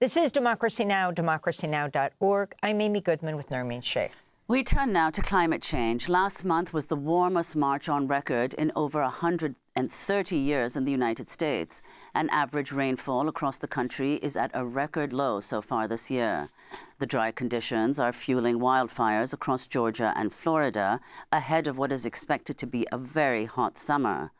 This is Democracy Now!, democracynow.org. I'm Amy Goodman with Nermeen Sheikh. We turn now to climate change. Last month was the warmest March on record in over 130 years in the United States. And average rainfall across the country is at a record low so far this year. The dry conditions are fueling wildfires across Georgia and Florida ahead of what is expected to be a very hot summer.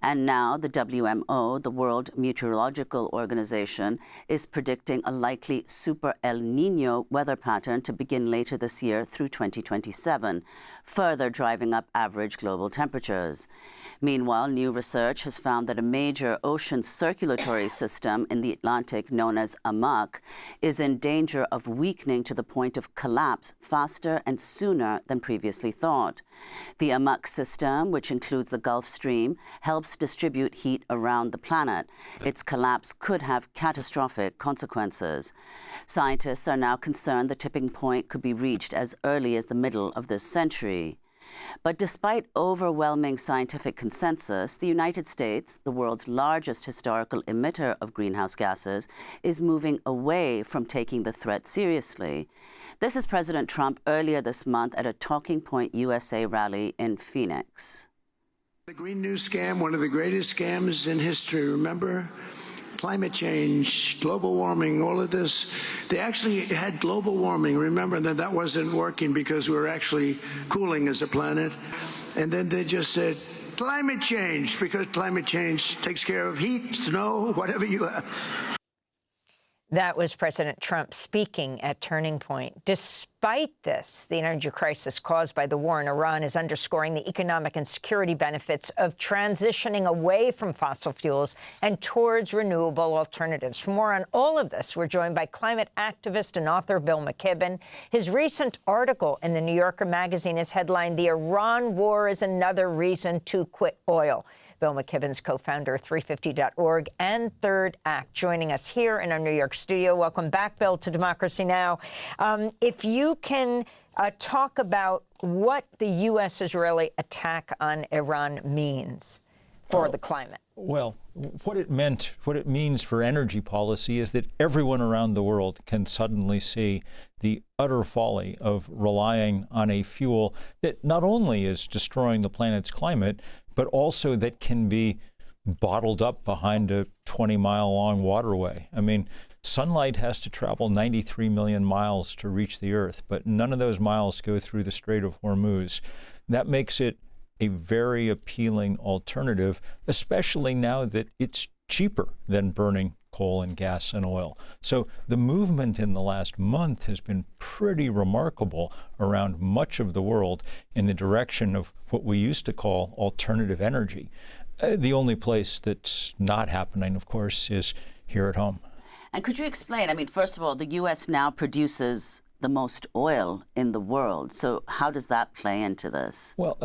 And now the WMO, the World Meteorological Organization, is predicting a likely super El Nino weather pattern to begin later this year through 2027, further driving up average global temperatures. Meanwhile, new research has found that a major ocean circulatory system in the Atlantic, known as AMOC, is in danger of weakening to the point of collapse faster and sooner than previously thought. The AMOC system, which includes the Gulf Stream, helps distribute heat around the planet. Its collapse could have catastrophic consequences. Scientists are now concerned the tipping point could be reached as early as the middle of this century. But despite overwhelming scientific consensus, the United States, the world's largest historical emitter of greenhouse gases, is moving away from taking the threat seriously. This is President Trump earlier this month at a Talking Point USA rally in Phoenix. The Green New Scam, one of the greatest scams in history, remember? Climate change, global warming, all of this. They actually had global warming. Remember that wasn't working because we were actually cooling as a planet. And then they just said, climate change, because climate change takes care of heat, snow, whatever you have. That was President Trump speaking at Turning Point. Despite this, the energy crisis caused by the war in Iran is underscoring the economic and security benefits of transitioning away from fossil fuels and towards renewable alternatives. For more on all of this, we're joined by climate activist and author Bill McKibben. His recent article in the New Yorker magazine is headlined, "The Iran War is Another Reason to Quit Oil." Bill McKibben's co-founder of 350.org and Third Act, joining us here in our New York studio. Welcome back, Bill, to Democracy Now! If you can talk about what the U.S.-Israeli attack on Iran means for the climate. Well, what it means for energy policy is that everyone around the world can suddenly see the utter folly of relying on a fuel that not only is destroying the planet's climate, but also that can be bottled up behind a 20-mile-long waterway. I mean, sunlight has to travel 93 million miles to reach the Earth, but none of those miles go through the Strait of Hormuz. That makes it a very appealing alternative, especially now that it's cheaper than burning coal and gas and oil. So the movement in the last month has been pretty remarkable around much of the world in the direction of what we used to call alternative energy. The only place that's not happening, of course, is here at home. And could you explain, I mean, first of all, the U.S. now produces the most oil in the world. So how does that play into this? Well,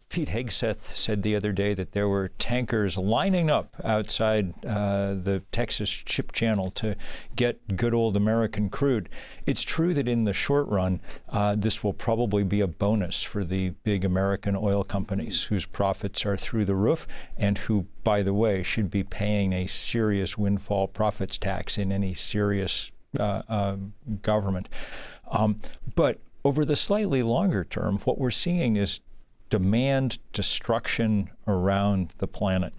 Pete Hegseth said the other day that there were tankers lining up outside the Texas ship channel to get good old American crude. It's true that in the short run, this will probably be a bonus for the big American oil companies whose profits are through the roof and who, by the way, should be paying a serious windfall profits tax in any serious government. But over the slightly longer term, what we're seeing is demand destruction around the planet.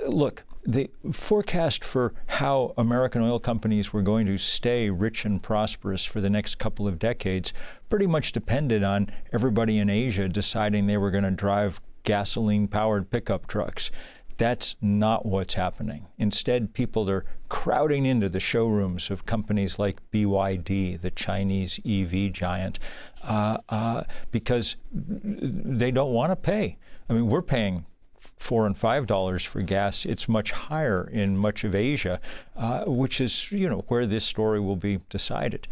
Look, the forecast for how American oil companies were going to stay rich and prosperous for the next couple of decades pretty much depended on everybody in Asia deciding they were going to drive gasoline-powered pickup trucks. That's not what's happening. Instead, people are crowding into the showrooms of companies like BYD, the Chinese EV giant, because they don't want to pay. I mean, we're paying $4 and $5 for gas. It's much higher in much of Asia, which is, where this story will be decided.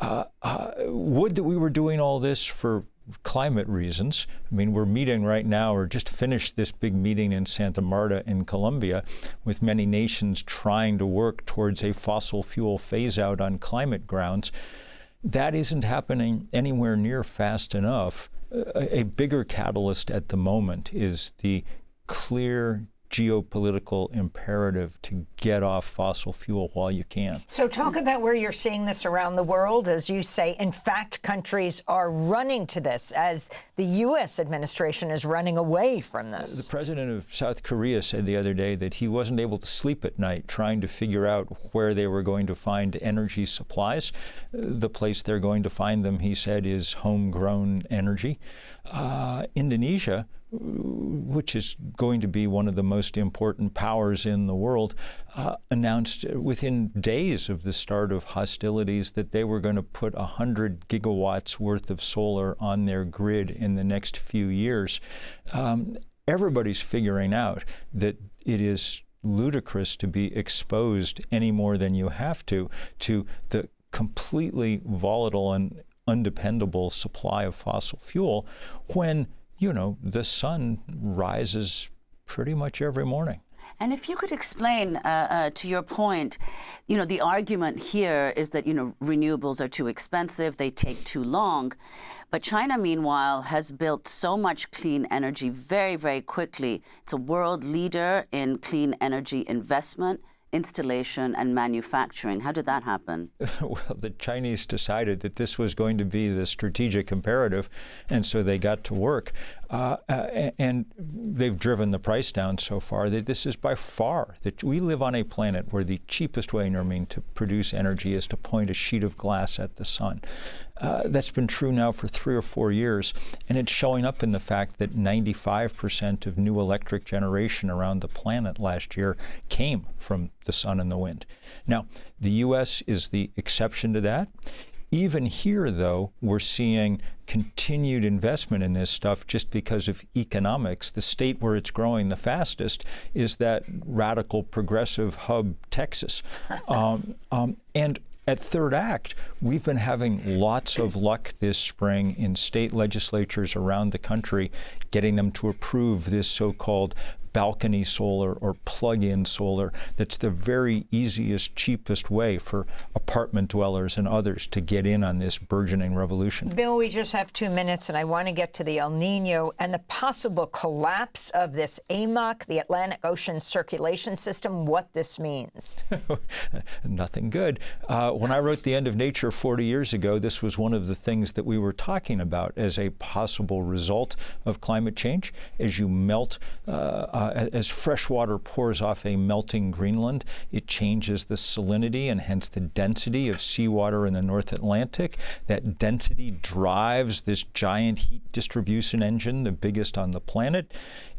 Would that we were doing all this for climate reasons. I mean, we're meeting right now, or just finished this big meeting in Santa Marta in Colombia, with many nations trying to work towards a fossil fuel phase out on climate grounds. That isn't happening anywhere near fast enough. A bigger catalyst at the moment is the clear geopolitical imperative to get off fossil fuel while you can. So talk about where you're seeing this around the world. As you say, in fact, countries are running to this as the U.S. administration is running away from this. The president of South Korea said the other day that he wasn't able to sleep at night trying to figure out where they were going to find energy supplies. The place they're going to find them, he said, is homegrown energy. Indonesia, which is going to be one of the most important powers in the world, announced within days of the start of hostilities that they were going to put 100 gigawatts worth of solar on their grid in the next few years. Everybody's figuring out that it is ludicrous to be exposed any more than you have to the completely volatile and undependable supply of fossil fuel when, you know, the sun rises pretty much every morning. And if you could explain, to your point, you know, the argument here is that, you know, renewables are too expensive, they take too long. But China, meanwhile, has built so much clean energy very, very quickly. It's a world leader in clean energy investment, installation, and manufacturing. How did that happen? Well, the Chinese decided that this was going to be the strategic imperative, and so they got to work. And they've driven the price down so far that this is by far that we live on a planet where the cheapest way, Nermeen, to produce energy is to point a sheet of glass at the sun. That's been true now for 3 or 4 years, and it's showing up in the fact that 95% of new electric generation around the planet last year came from the sun and the wind. Now, the U.S. is the exception to that. Even here, though, we're seeing continued investment in this stuff just because of economics. The state where it's growing the fastest is that radical progressive hub, Texas. And at Third Act, we've been having lots of luck this spring in state legislatures around the country getting them to approve this so-called balcony solar or plug-in solar. That's the very easiest, cheapest way for apartment dwellers and others to get in on this burgeoning revolution. Bill, we just have 2 minutes, and I want to get to the El Nino and the possible collapse of this AMOC, the Atlantic Ocean Circulation System, what this means. Nothing good. When I wrote The End of Nature 40 years ago, this was one of the things that we were talking about as a possible result of climate change. As you melt, as fresh water pours off a melting Greenland, it changes the salinity and hence the density of seawater in the North Atlantic. That density drives this giant heat distribution engine, the biggest on the planet.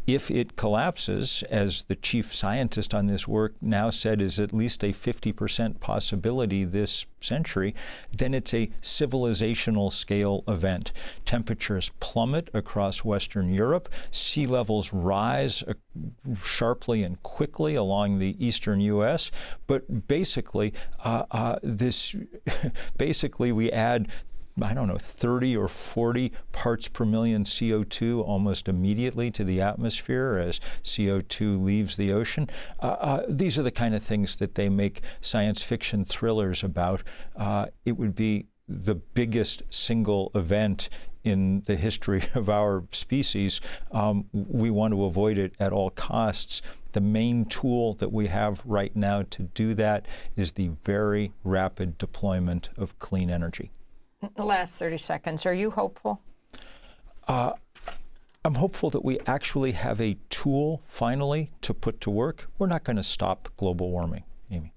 If it collapses, as the chief scientist on this work now said is at least a 50% possibility this century, then it's a civilizational scale event. Temperatures plummet across Western Europe. Sea levels rise sharply and quickly along the eastern U.S. But basically, we add 30 or 40 parts per million CO2 almost immediately to the atmosphere as CO2 leaves the ocean. These are the kind of things that they make science fiction thrillers about. It would be the biggest single event in the history of our species. We want to avoid it at all costs. The main tool that we have right now to do that is the very rapid deployment of clean energy. The last 30 seconds. Are you hopeful? I'm hopeful that we actually have a tool finally to put to work. We're not going to stop global warming, Amy.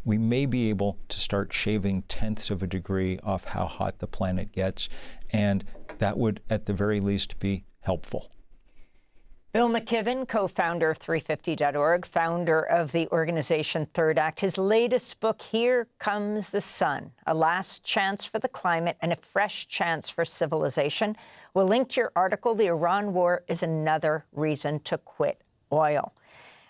We may be able to start shaving tenths of a degree off how hot the planet gets, and that would at the very least be helpful. Bill McKibben, co-founder of 350.org, founder of the organization Third Act. His latest book, Here Comes the Sun, A Last Chance for the Climate and a Fresh Chance for Civilization. We'll link to your article, The Iran War is Another Reason to Quit Oil.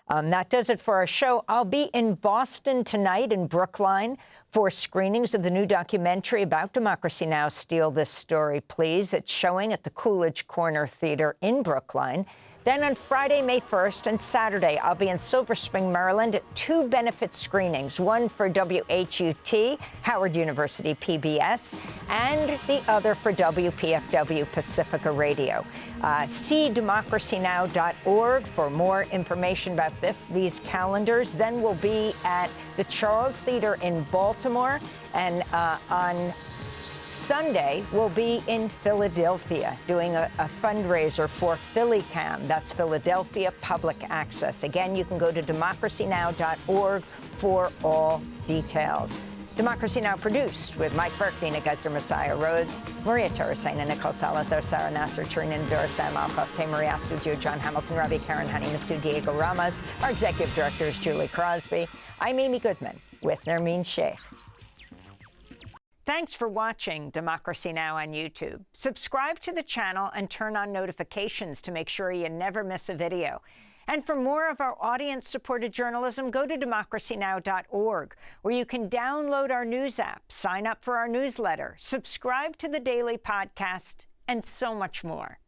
That does it for our show. I'll be in Boston tonight in Brookline 4 screenings of the new documentary about Democracy Now! Steal this story, please. It's showing at the Coolidge Corner Theater in Brookline. Then on Friday, May 1st, and Saturday, I'll be in Silver Spring, Maryland, at 2 benefit screenings, one for WHUT, Howard University PBS, and the other for WPFW Pacifica Radio. See democracynow.org for more information about these calendars. Then we'll be at the Charles Theater in Baltimore, and on Sunday, we'll be in Philadelphia doing a fundraiser for PhillyCam. That's Philadelphia Public Access. Again, you can go to democracynow.org for all details. Democracy Now! Produced with Mike Burke, Dina Guzder, Messiah Rhodes, Maria Torresina, Nicole Salazar, Sarah Nasser, Turin, Vera Sam Alcoff, Maria Studio, John Hamilton, Ravi Karen, Honey Masu, Diego Ramos. Our executive director is Julie Crosby. I'm Amy Goodman with Nermeen Sheikh. Thanks for watching Democracy Now! On YouTube. Subscribe to the channel and turn on notifications to make sure you never miss a video. And for more of our audience-supported journalism, go to democracynow.org, where you can download our news app, sign up for our newsletter, subscribe to the daily podcast, and so much more.